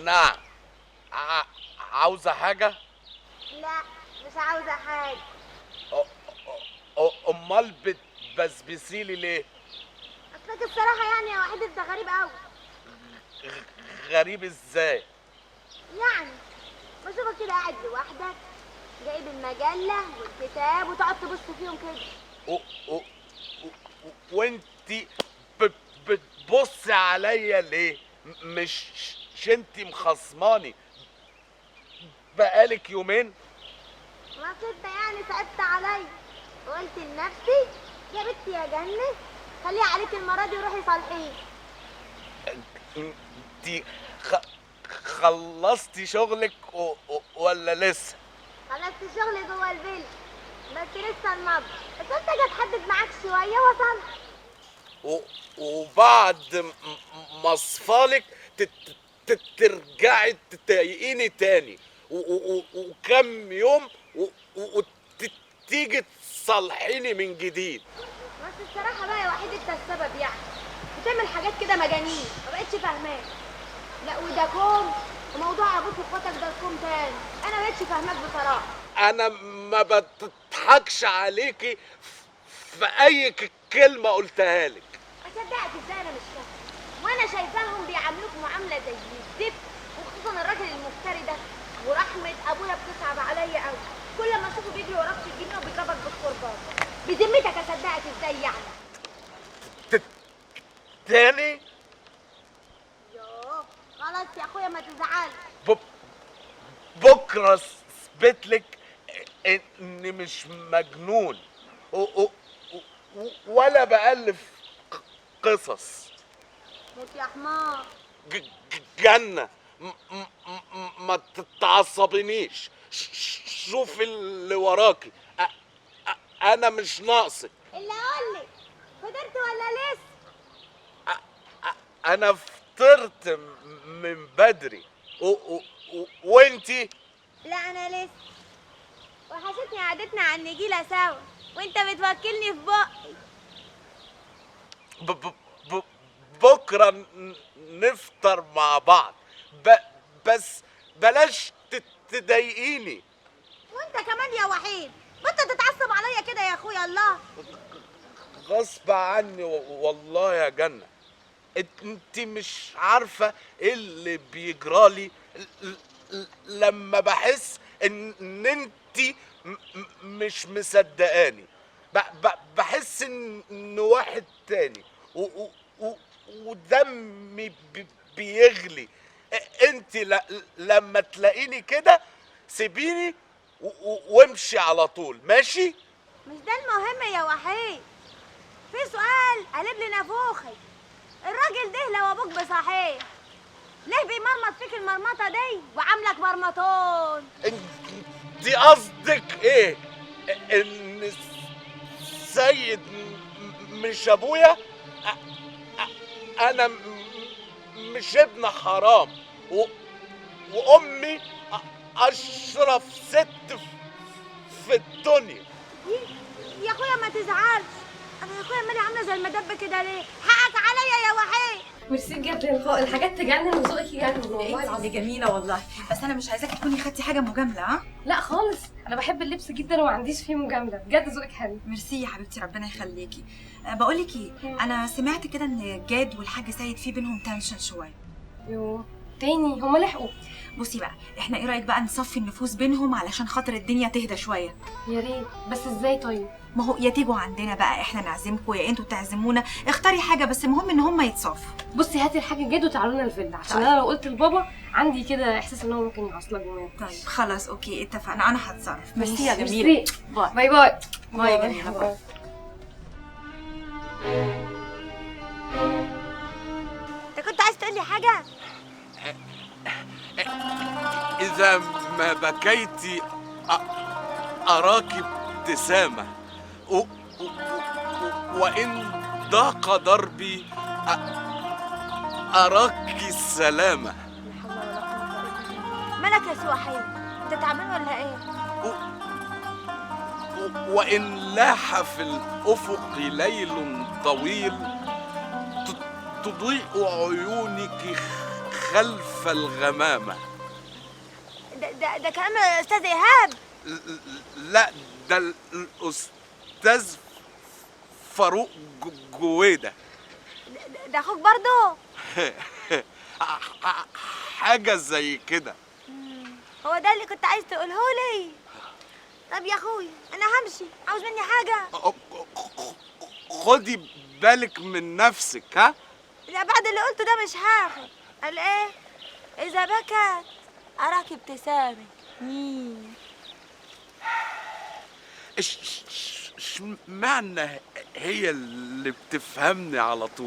نعم. عاوزة حاجة؟ لا مش عاوزة حاجة. أمال بتبسبسيلي ليه؟ اصلك الصراحة يعني يا وحيد انت غريب اوي. غريب ازاي؟ يعني بشوفك كده قاعد لوحدك جايب المجلة والكتاب وتقعد تبص فيهم كده. وانتي بتبصي عليا ليه؟ مش انتي مخصماني بقالك يومين؟ ما انت يعني صعبت عليا وقلت لنفسي يا بنتي يا جنة خليها عليك المرة دي وروحي صالحيه. انتي خلصتي شغلك ولا لسه؟ خلصت شغلي جوه الفيلا بس لسه المطبخ، بس انت جاي تحدد معاك شوية وصلت. وبعد ما اصفالك ترجعي تضايقيني تاني وكم يوم وتيجي تصالحيني من جديد. بس الصراحة بقى يا وحيد انت السبب يعني بتعمل حاجات كده مجانين ما بقتش فاهماك. لا وده كوم وموضوع ابوك واخواتك ده كوم تاني، انا ما بقتش فاهماك بصراحة. انا ما بضحكش عليكي في اي كلمة قلتها لك. اصدقك ازاي انا مش فاهمة وانا شايفاهم بيعاملوك معاملة زي الزفت، وخصوصا الراجل المفتري ده. ورحمة ابويا بتصعب عليا قوي، كل ما اشوفه بيجري وراك في الجنينة وبيضربك بالكرباج. بذمتك اصدقك ازاي يعني؟ تاني؟ يوه خلاص يا اخويا ما تزعلش. بكره اثبتلك اني مش مجنون ولا بألف قصص. موت يا حمار. جنة ما تتعصبنيش. شوف اللي وراكي. انا مش ناقصك. اللي اقول لك فطرت ولا لسه؟ انا فطرت من بدري وانتي؟ لا انا لسه، وحشتني قعدتنا على النجيله سوا وانت بتوكلني في بقي. ب ب ب بكره نفطر مع بعض. بس بلاش تضايقيني. وانت كمان يا وحيد وانت تتعصب عليا كده يا اخويا الله. غصب عني والله يا جنة. انت مش عارفة ايه اللي بيجرالي لما بحس ان انت مش مصدقاني. بحس ان واحد تاني ودمي بيغلي. انت لما تلاقيني كده سيبيني وامشي على طول. ماشي؟ مش ده المهم يا وحيد، في سؤال قلب لي نافوخي. الراجل ده لو ابوك بصحيح ليه بيمرمط فيك المرمطه دي وعاملك مرمطون؟ انت قصدك ايه؟ ان السيد مش ابويا؟ انا مش ابن حرام وامي اشرف ست في الدنيا. يا اخويا ما تزعلش، انا يا اخويا مالي عامله زي المدب كده ليه؟ حقك عليا يا وحيد. ميرسي بجد الحاجات تجنن وذوقك يجنن والله انت اللي جميله والله، بس انا مش عايزاكي تكوني خدتي حاجه مجامله. ها لا خالص، انا بحب اللبس جدا وما عنديش فيه مجامله، بجد ذوقك حلو. ميرسي يا حبيبتي ربنا يخليكي. بقول لك ايه، انا سمعت كده ان جاد والحاج سيد في بينهم تنشن شويه. يو تاني هما لحقوا. بصي بقى، احنا ايه رايك بقى نصفي النفوس بينهم علشان خاطر الدنيا تهدى شويه؟ يا ريت، بس ازاي طيب؟ ما هو يا تيجوا عندنا بقى احنا نعزمكم يا انتوا تعزمونا، اختاري حاجه بس المهم ان هم يتصافوا. بصي هاتي الحاجه جد وتعالوا لنا الفيلا، عشان انا لو قلت لبابا عندي كده احساس ان هو ممكن يعصلك وما طيب خلاص اوكي اتفقنا، انا هتصرف. ميرسي يا جميله. ميرسي. باي باي باي. باي يا جميله باي. انت كنت عايز تقول لي حاجه؟ إذا ما بكيتي أراك ابتسامة وإن ضاق دربي أراك السلامة. مالك يا سي وحيد؟ انت تعبان ولا ايه؟ وإن لاح في الأفق ليل طويل تضيء عيونك خلف الغمامة. ده كلام الاستاذ ايهاب. لا، ده الأستاذ فاروق جويدة. ده اخوك برضه؟ حاجة زي كده. هو ده اللي كنت عايز تقوله لي؟ طب يا اخوي انا همشي، عاوز مني حاجه؟ خدي بالك من نفسك، ها؟ لا بعد اللي قلته ده مش هاخد. قال ايه؟ اذا بكت اراك ابتسامك. اشمعنى هي اللي بتفهمني على طول؟